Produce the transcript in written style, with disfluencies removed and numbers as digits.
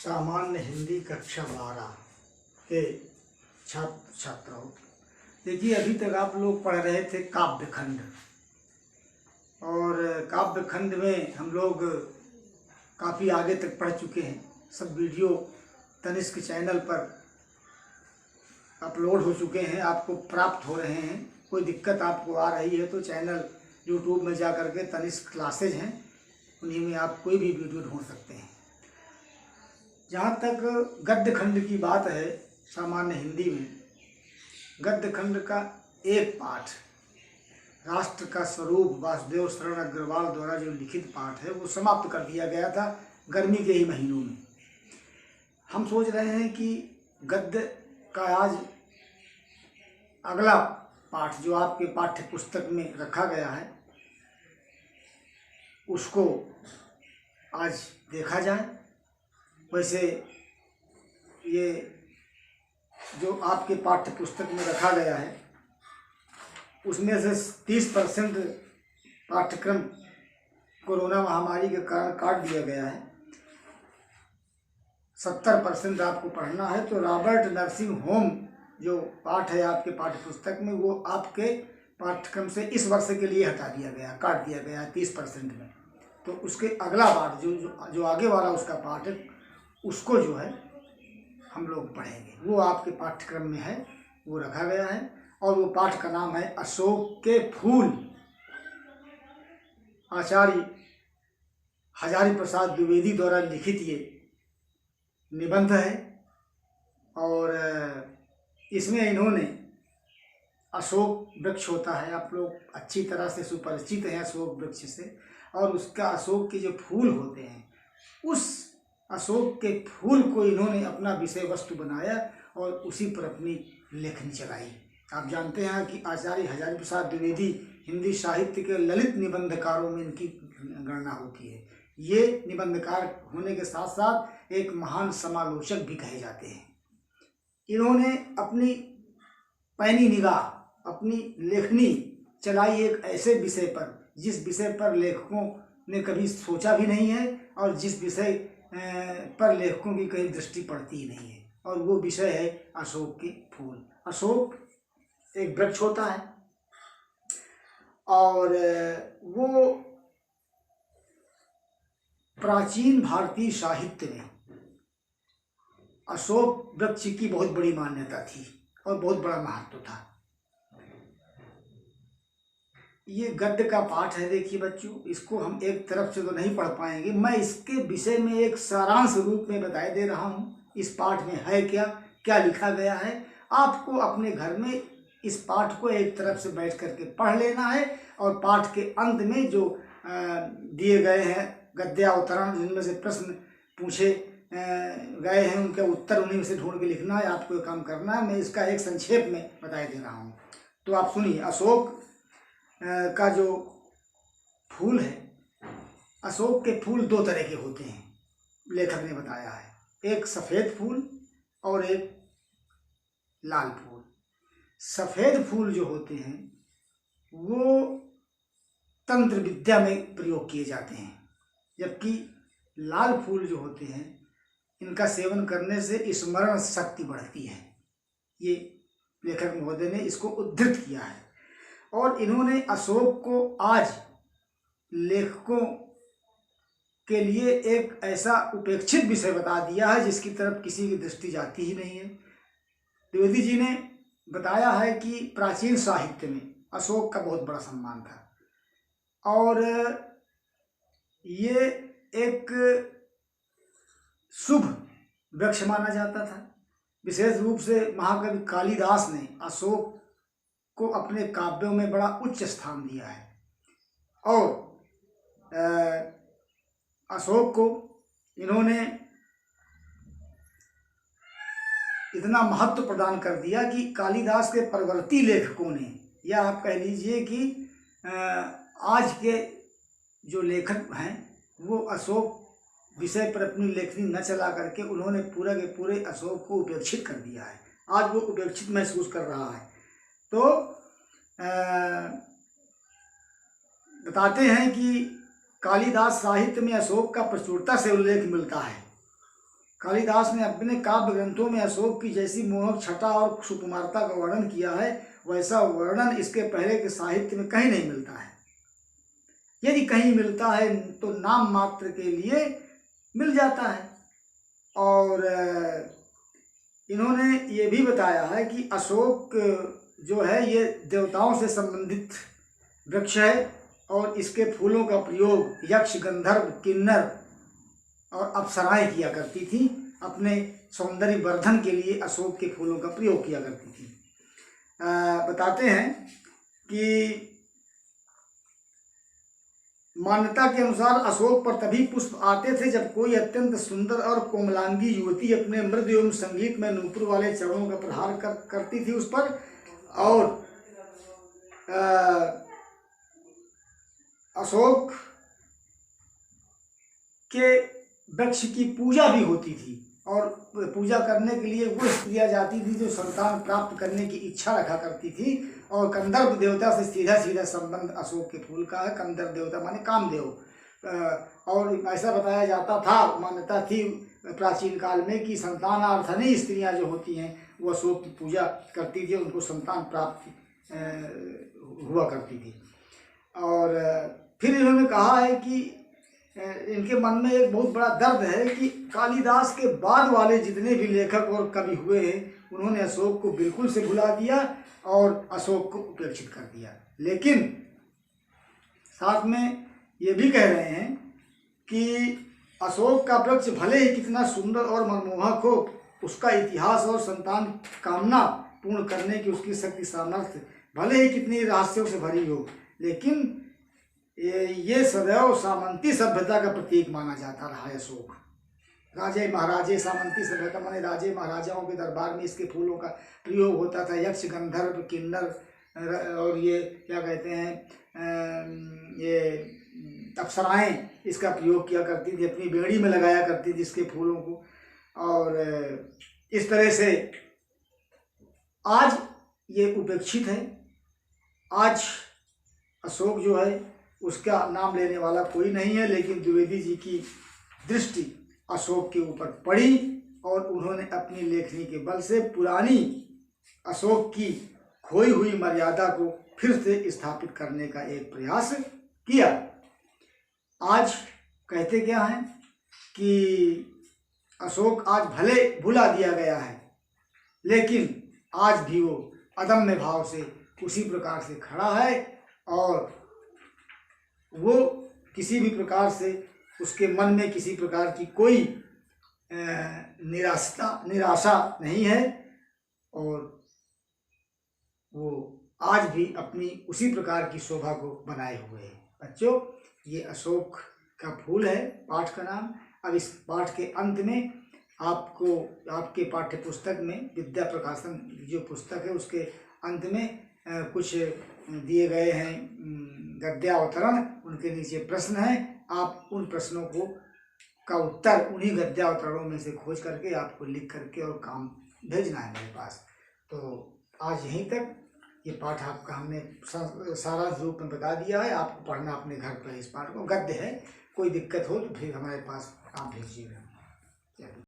सामान्य हिंदी कक्षा 12 के छात्र छात्राओं, देखिए अभी तक आप लोग पढ़ रहे थे काव्य खंड। और काव्य खंड में हम लोग काफ़ी आगे तक पढ़ चुके हैं। सब वीडियो तनिष्क चैनल पर अपलोड हो चुके हैं, आपको प्राप्त हो रहे हैं। कोई दिक्कत आपको आ रही है तो चैनल यूट्यूब में जा कर के तनिष्क क्लासेज हैं, उन्हीं में आप कोई भी वीडियो ढूंढ सकते हैं। जहाँ तक गद्य खंड की बात है, सामान्य हिंदी में गद्य खंड का एक पाठ, राष्ट्र का स्वरूप, वासुदेव शरण अग्रवाल द्वारा जो लिखित पाठ है वो समाप्त कर दिया गया था गर्मी के ही महीनों में। हम सोच रहे हैं कि गद्य का आज अगला पाठ जो आपके पाठ्य पुस्तक में रखा गया है उसको आज देखा जाए। वैसे ये जो आपके पाठ्य पुस्तक में रखा गया है उसमें से 30% पाठ्यक्रम कोरोना महामारी के कारण काट दिया गया है। 70% आपको पढ़ना है। तो रॉबर्ट नर्सिंग होम जो पाठ है आपके पाठ्य पुस्तक में, वो आपके पाठ्यक्रम से इस वर्ष के लिए हटा दिया गया, काट दिया गया 30% में। तो उसके अगला पाठ जो आगे वाला उसका पाठ है उसको जो है हम लोग पढ़ेंगे, वो आपके पाठ्यक्रम में है, वो रखा गया है। और वो पाठ का नाम है अशोक के फूल। आचार्य हजारी प्रसाद द्विवेदी द्वारा लिखित ये निबंध है। और इसमें इन्होंने अशोक वृक्ष होता है, आप लोग अच्छी तरह से सुपरिचित हैं अशोक वृक्ष से, और उसका अशोक के जो फूल होते हैं उस अशोक के फूल को इन्होंने अपना विषय वस्तु बनाया और उसी पर अपनी लेखनी चलाई। आप जानते हैं कि आचार्य हजारी प्रसाद द्विवेदी हिंदी साहित्य के ललित निबंधकारों में इनकी गणना होती है। ये निबंधकार होने के साथ साथ एक महान समालोचक भी कहे जाते हैं। इन्होंने अपनी पैनी निगाह, अपनी लेखनी चलाई एक ऐसे विषय पर जिस विषय पर लेखकों ने कभी सोचा भी नहीं है और जिस विषय पर लेखकों की कहीं दृष्टि पड़ती ही नहीं है, और वो विषय है अशोक के फूल। अशोक एक वृक्ष होता है और वो प्राचीन भारतीय साहित्य में अशोक वृक्ष की बहुत बड़ी मान्यता थी और बहुत बड़ा महत्व था। ये गद्य का पाठ है, देखिए बच्चों, इसको हम एक तरफ से तो नहीं पढ़ पाएंगे। मैं इसके विषय में एक सारांश रूप में बताए दे रहा हूँ। इस पाठ में है क्या, क्या लिखा गया है, आपको अपने घर में इस पाठ को एक तरफ से बैठ करके पढ़ लेना है। और पाठ के अंत में जो दिए गए हैं गद्यावतरण, जिनमें से प्रश्न पूछे गए हैं उनके उत्तर उन्हीं में से ढूंढ के लिखना है। आपको ये काम करना है। मैं इसका एक संक्षेप में बताए दे रहा हूँ, तो आप सुनिए। अशोक का जो फूल है, अशोक के फूल दो तरह के होते हैं, लेखक ने बताया है। एक सफ़ेद फूल और एक लाल फूल। सफ़ेद फूल जो होते हैं वो तंत्र विद्या में प्रयोग किए जाते हैं, जबकि लाल फूल जो होते हैं इनका सेवन करने से स्मरण शक्ति बढ़ती है। ये लेखक महोदय ने इसको उद्धृत किया है। और इन्होंने अशोक को आज लेखकों के लिए एक ऐसा उपेक्षित विषय बता दिया है जिसकी तरफ किसी की दृष्टि जाती ही नहीं है। द्विवेदी जी ने बताया है कि प्राचीन साहित्य में अशोक का बहुत बड़ा सम्मान था और ये एक शुभ वृक्ष माना जाता था। विशेष रूप से महाकवि कालिदास ने अशोक को अपने काव्यों में बड़ा उच्च स्थान दिया है और अशोक को इन्होंने इतना महत्व प्रदान कर दिया कि कालिदास के परवर्ती लेखकों ने, या आप कह लीजिए कि आज के जो लेखक हैं वो अशोक विषय पर अपनी लेखनी न चला करके उन्होंने पूरे के पूरे अशोक को उपेक्षित कर दिया है। आज वो उपेक्षित महसूस कर रहा है। तो बताते हैं कि कालिदास साहित्य में अशोक का प्रचुरता से उल्लेख मिलता है। कालिदास ने अपने काव्य ग्रंथों में अशोक की जैसी मोहक छटा और सुकुमारता का वर्णन किया है, वैसा वर्णन इसके पहले के साहित्य में कहीं नहीं मिलता है। यदि कहीं मिलता है तो नाम मात्र के लिए मिल जाता है। और इन्होंने ये भी बताया है कि अशोक जो है ये देवताओं से संबंधित वृक्ष है और इसके फूलों का प्रयोग यक्ष, गंधर्व, किन्नर और अप्सराएं किया करती थी। अपने सौंदर्य वर्धन के लिए अशोक के फूलों का प्रयोग किया करती थी। बताते हैं कि मान्यता के अनुसार अशोक पर तभी पुष्प आते थे जब कोई अत्यंत सुंदर और कोमलांगी युवती अपने मृद एवं संगीत में नूपुर वाले चरणों का प्रहार करती थी उस पर, और अशोक के वृक्ष की पूजा भी होती थी और पूजा करने के लिए वो स्त्रियाँ जाती थी जो संतान प्राप्त करने की इच्छा रखा करती थी। और कंदर्प देवता से सीधा सीधा संबंध अशोक के फूल का है। कंदर्प देवता माने कामदेव। और ऐसा बताया जाता था, मान्यता थी प्राचीन काल में कि संतानार्थनी स्त्रियाँ जो होती हैं वो अशोक की पूजा करती थी, उनको संतान प्राप्ति हुआ करती थी। और फिर इन्होंने कहा है कि इनके मन में एक बहुत बड़ा दर्द है कि कालिदास के बाद वाले जितने भी लेखक और कवि हुए हैं उन्होंने अशोक को बिल्कुल से भुला दिया और अशोक को उपेक्षित कर दिया। लेकिन साथ में ये भी कह रहे हैं कि अशोक का वृक्ष भले ही कितना सुंदर और मनमोहक हो, उसका इतिहास और संतान कामना पूर्ण करने की उसकी शक्ति सामर्थ्य भले ही कितनी रहस्यों से भरी हो, लेकिन ये सदैव सामंती सभ्यता का प्रतीक माना जाता रहा है अशोक। राजे महाराजे, सामंती सभ्यता माने राजे महाराजाओं के दरबार में इसके फूलों का प्रयोग होता था। यक्ष, गंधर्व, किन्नर और ये क्या कहते हैं, ये अप्सराएं इसका प्रयोग किया करती थी, अपनी बेड़ी में लगाया करती थी इसके फूलों को। और इस तरह से आज ये उपेक्षित है। आज अशोक जो है उसका नाम लेने वाला कोई नहीं है। लेकिन द्विवेदी जी की दृष्टि अशोक के ऊपर पड़ी और उन्होंने अपनी लेखनी के बल से पुरानी अशोक की खोई हुई मर्यादा को फिर से स्थापित करने का एक प्रयास किया। आज कहते क्या हैं कि अशोक आज भले भुला दिया गया है, लेकिन आज भी वो अदम्य भाव से उसी प्रकार से खड़ा है और वो किसी भी प्रकार से उसके मन में किसी प्रकार की कोई निराशा नहीं है और वो आज भी अपनी उसी प्रकार की शोभा को बनाए हुए है। बच्चों, ये अशोक का फूल है पाठ का नाम। अब इस पाठ के अंत में आपको आपके पाठ्य पुस्तक में विद्या प्रकाशन जो पुस्तक है उसके अंत में कुछ दिए गए हैं गद्यावतरण, उनके नीचे प्रश्न हैं। आप उन प्रश्नों को का उत्तर उन्हीं गद्यावतरणों में से खोज करके आपको लिख करके और काम भेजना है मेरे पास। तो आज यहीं तक ये पाठ आपका हमने सारा रूप में बता दिया है। आपको पढ़ना अपने घर पर इस पाठ को। गद्य है, कोई दिक्कत हो तो फिर हमारे पास आप भेजिएगा।